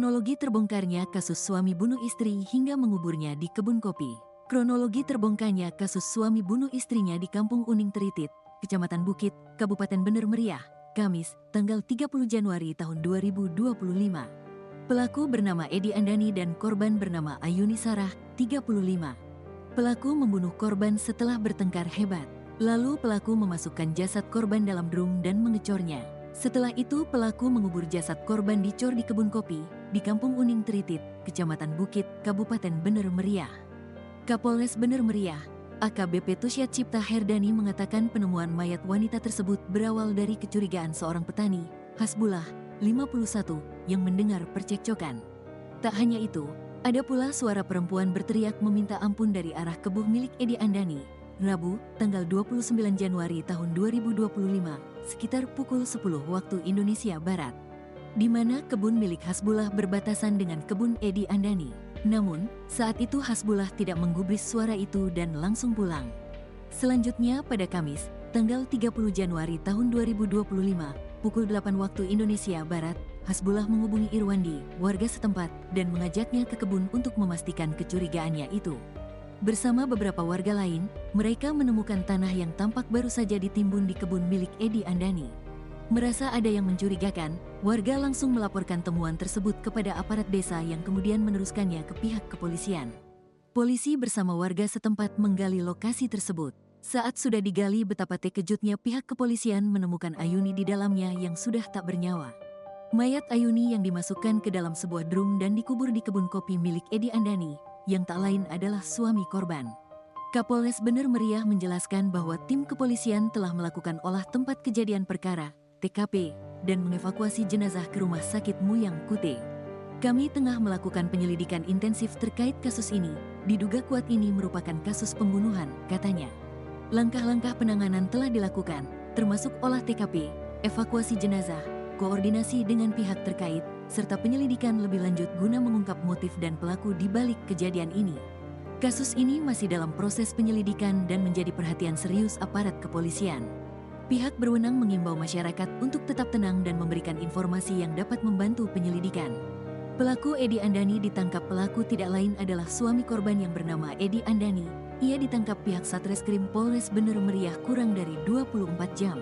Kronologi terbongkarnya kasus suami bunuh istri hingga menguburnya di kebun kopi. Kronologi terbongkarnya kasus suami bunuh istrinya di Kampung Uning Teritit, Kecamatan Bukit, Kabupaten Bener Meriah, Kamis, tanggal 30 Januari tahun 2025. Pelaku bernama Edi Andani dan korban bernama Ayuni Sarah, 35. Pelaku membunuh korban setelah bertengkar hebat. Lalu pelaku memasukkan jasad korban dalam drum dan mengecornya. Setelah itu pelaku mengubur jasad korban dicor di kebun kopi, di Kampung Uning Teritit, Kecamatan Bukit, Kabupaten Bener Meriah. Kapolres Bener Meriah, AKBP Tusyat Cipta Herdani mengatakan penemuan mayat wanita tersebut berawal dari kecurigaan seorang petani, Hasbullah, 51, yang mendengar percekcokan. Tak hanya itu, ada pula suara perempuan berteriak meminta ampun dari arah kebun milik Edi Andani, Rabu, tanggal 29 Januari tahun 2025. Sekitar pukul 10 waktu Indonesia Barat, di mana kebun milik Hasbullah berbatasan dengan kebun Edi Andani. Namun, saat itu Hasbullah tidak menggubris suara itu dan langsung pulang. Selanjutnya pada Kamis, tanggal 30 Januari tahun 2025, pukul 8 waktu Indonesia Barat, Hasbullah menghubungi Irwandi, warga setempat, dan mengajaknya ke kebun untuk memastikan kecurigaannya itu. Bersama beberapa warga lain, mereka menemukan tanah yang tampak baru saja ditimbun di kebun milik Edi Andani. Merasa ada yang mencurigakan, warga langsung melaporkan temuan tersebut kepada aparat desa yang kemudian meneruskannya ke pihak kepolisian. Polisi bersama warga setempat menggali lokasi tersebut. Saat sudah digali, betapa terkejutnya pihak kepolisian menemukan Ayuni di dalamnya yang sudah tak bernyawa. Mayat Ayuni yang dimasukkan ke dalam sebuah drum dan dikubur di kebun kopi milik Edi Andani, yang tak lain adalah suami korban. Kapolres Bener Meriah menjelaskan bahwa tim kepolisian telah melakukan olah tempat kejadian perkara, TKP, dan mengevakuasi jenazah ke Rumah Sakit Muyang Kute. Kami tengah melakukan penyelidikan intensif terkait kasus ini, diduga kuat ini merupakan kasus pembunuhan, katanya. Langkah-langkah penanganan telah dilakukan, termasuk olah TKP, evakuasi jenazah, koordinasi dengan pihak terkait, serta penyelidikan lebih lanjut guna mengungkap motif dan pelaku di balik kejadian ini. Kasus ini masih dalam proses penyelidikan dan menjadi perhatian serius aparat kepolisian. Pihak berwenang mengimbau masyarakat untuk tetap tenang dan memberikan informasi yang dapat membantu penyelidikan. Pelaku Edi Andani ditangkap. Pelaku tidak lain adalah suami korban yang bernama Edi Andani. Ia ditangkap pihak Satreskrim Polres Bener Meriah kurang dari 24 jam.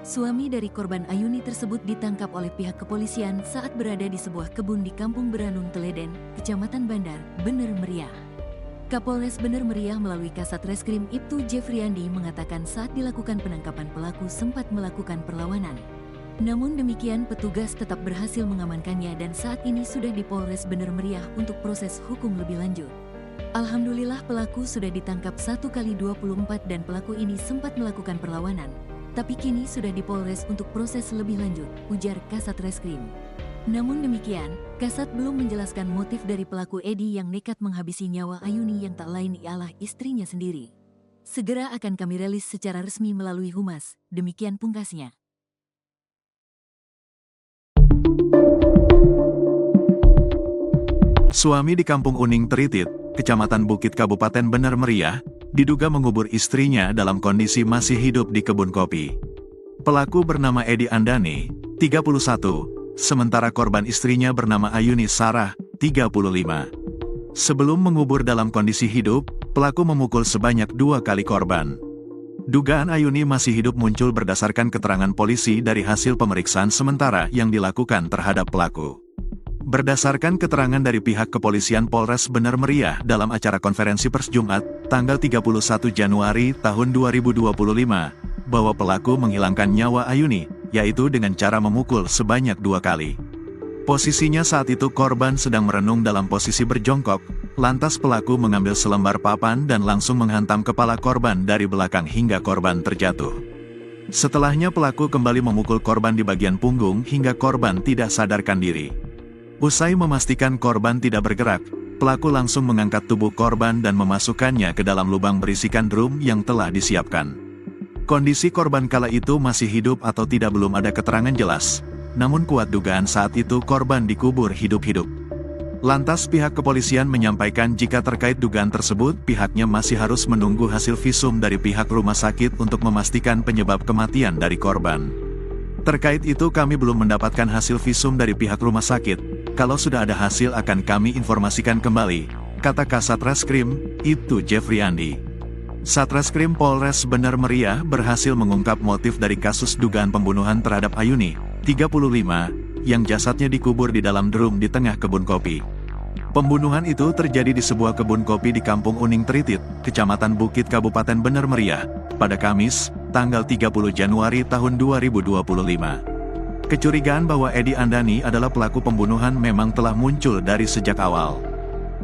Suami dari korban Ayuni tersebut ditangkap oleh pihak kepolisian saat berada di sebuah kebun di Kampung Beranung Teleden, Kecamatan Bandar, Bener Meriah. Kapolres Bener Meriah melalui Kasat Reskrim Ibtu Jeffriandi mengatakan saat dilakukan penangkapan pelaku sempat melakukan perlawanan. Namun demikian petugas tetap berhasil mengamankannya dan saat ini sudah di Polres Bener Meriah untuk proses hukum lebih lanjut. Alhamdulillah pelaku sudah ditangkap 1x24 dan pelaku ini sempat melakukan perlawanan. Tapi kini sudah di Polres untuk proses lebih lanjut, ujar Kasat Reskrim. Namun demikian, Kasat belum menjelaskan motif dari pelaku Edi yang nekat menghabisi nyawa Ayuni yang tak lain ialah istrinya sendiri. Segera akan kami rilis secara resmi melalui Humas, demikian pungkasnya. Suami di Kampung Uning Teritit, Kecamatan Bukit Kabupaten Bener Meriah, diduga mengubur istrinya dalam kondisi masih hidup di kebun kopi. Pelaku bernama Edi Andani, 31, sementara korban istrinya bernama Ayuni Sarah, 35. Sebelum mengubur dalam kondisi hidup, pelaku memukul sebanyak 2 kali korban. Dugaan Ayuni masih hidup muncul berdasarkan keterangan polisi dari hasil pemeriksaan sementara yang dilakukan terhadap pelaku. Berdasarkan keterangan dari pihak kepolisian Polres Bener Meriah dalam acara konferensi pers Jumat, tanggal 31 Januari tahun 2025, bahwa pelaku menghilangkan nyawa Ayuni, yaitu dengan cara memukul sebanyak 2 kali. Posisinya saat itu korban sedang merenung dalam posisi berjongkok, lantas pelaku mengambil selembar papan dan langsung menghantam kepala korban dari belakang hingga korban terjatuh. Setelahnya pelaku kembali memukul korban di bagian punggung hingga korban tidak sadarkan diri. Usai memastikan korban tidak bergerak, pelaku langsung mengangkat tubuh korban dan memasukkannya ke dalam lubang berisikan drum yang telah disiapkan. Kondisi korban kala itu masih hidup atau tidak belum ada keterangan jelas, namun kuat dugaan saat itu korban dikubur hidup-hidup. Lantas pihak kepolisian menyampaikan jika terkait dugaan tersebut pihaknya masih harus menunggu hasil visum dari pihak rumah sakit untuk memastikan penyebab kematian dari korban. Terkait itu kami belum mendapatkan hasil visum dari pihak rumah sakit, Kalau sudah ada hasil akan kami informasikan kembali, kata Kasat Reskrim, itu Jeffrey Andi. Satreskrim Polres Bener Meriah berhasil mengungkap motif dari kasus dugaan pembunuhan terhadap Ayuni, 35, yang jasadnya dikubur di dalam drum di tengah kebun kopi. Pembunuhan itu terjadi di sebuah kebun kopi di Kampung Uning Tritit, Kecamatan Bukit, Kabupaten Bener Meriah, pada Kamis, tanggal 30 Januari tahun 2025. Kecurigaan bahwa Edi Andani adalah pelaku pembunuhan memang telah muncul dari sejak awal.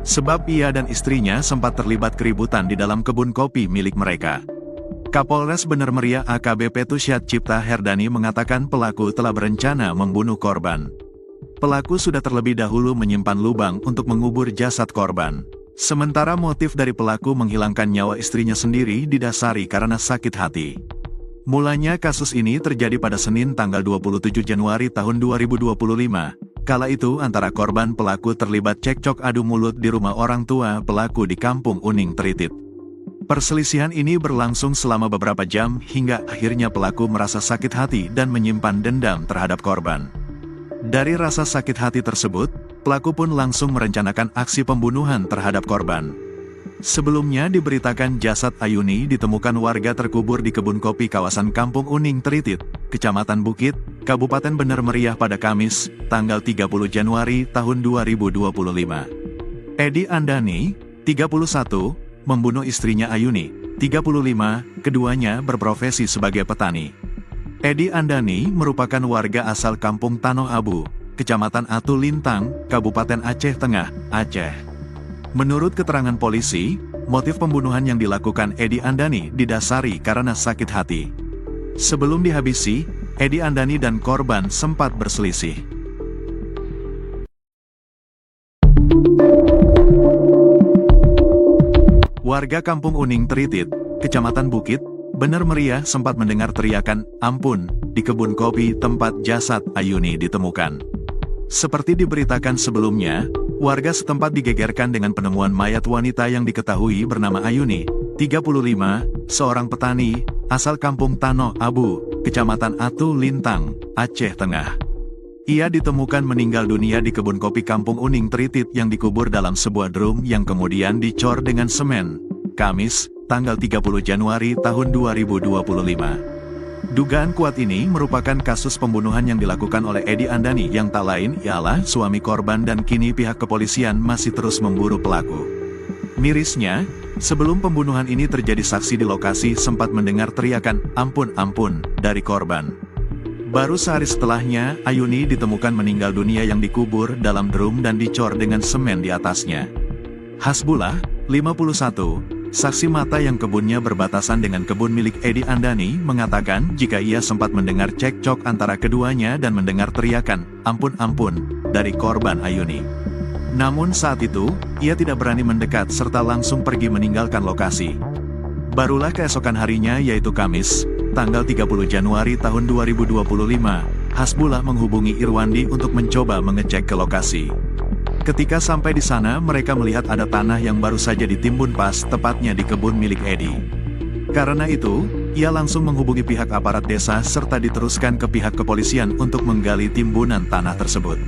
Sebab ia dan istrinya sempat terlibat keributan di dalam kebun kopi milik mereka. Kapolres Bener Meriah AKBP Tusyat Cipta Herdani mengatakan pelaku telah berencana membunuh korban. Pelaku sudah terlebih dahulu menyimpan lubang untuk mengubur jasad korban. Sementara motif dari pelaku menghilangkan nyawa istrinya sendiri didasari karena sakit hati. Mulanya kasus ini terjadi pada Senin tanggal 27 Januari tahun 2025. Kala itu antara korban pelaku terlibat cekcok adu mulut di rumah orang tua pelaku di Kampung Uning Tritit. Perselisihan ini berlangsung selama beberapa jam hingga akhirnya pelaku merasa sakit hati dan menyimpan dendam terhadap korban. Dari rasa sakit hati tersebut, pelaku pun langsung merencanakan aksi pembunuhan terhadap korban. Sebelumnya diberitakan jasad Ayuni ditemukan warga terkubur di kebun kopi kawasan Kampung Uning Tritit, Kecamatan Bukit, Kabupaten Bener Meriah pada Kamis, tanggal 30 Januari tahun 2025. Edi Andani, 31, membunuh istrinya Ayuni, 35, keduanya berprofesi sebagai petani. Edi Andani merupakan warga asal Kampung Tanoh Abu, Kecamatan Atu Lintang, Kabupaten Aceh Tengah, Aceh. Menurut keterangan polisi, motif pembunuhan yang dilakukan Edi Andani didasari karena sakit hati. Sebelum dihabisi, Edi Andani dan korban sempat berselisih. Warga Kampung Uning Tritit, Kecamatan Bukit, Bener Meriah sempat mendengar teriakan "ampun" di kebun kopi tempat jasad Ayuni ditemukan. Seperti diberitakan sebelumnya, warga setempat digegerkan dengan penemuan mayat wanita yang diketahui bernama Ayuni, 35, seorang petani, asal Kampung Tanoh Abu, Kecamatan Atu Lintang, Aceh Tengah. Ia ditemukan meninggal dunia di kebun kopi Kampung Uning Tritit yang dikubur dalam sebuah drum yang kemudian dicor dengan semen. Kamis, tanggal 30 Januari tahun 2025. Dugaan kuat ini merupakan kasus pembunuhan yang dilakukan oleh Edi Andani yang tak lain ialah suami korban dan kini pihak kepolisian masih terus memburu pelaku. Mirisnya, sebelum pembunuhan ini terjadi saksi di lokasi sempat mendengar teriakan "ampun ampun" dari korban. Baru sehari setelahnya, Ayuni ditemukan meninggal dunia yang dikubur dalam drum dan dicor dengan semen di atasnya. Hasbullah, 51, saksi mata yang kebunnya berbatasan dengan kebun milik Edi Andani mengatakan jika ia sempat mendengar cekcok antara keduanya dan mendengar teriakan "ampun ampun" dari korban Ayuni. Namun saat itu, ia tidak berani mendekat serta langsung pergi meninggalkan lokasi. Barulah keesokan harinya yaitu Kamis, tanggal 30 Januari tahun 2025, Hasbullah menghubungi Irwandi untuk mencoba mengecek ke lokasi. Ketika sampai di sana mereka melihat ada tanah yang baru saja ditimbun pas tepatnya di kebun milik Edi. Karena itu, ia langsung menghubungi pihak aparat desa serta diteruskan ke pihak kepolisian untuk menggali timbunan tanah tersebut.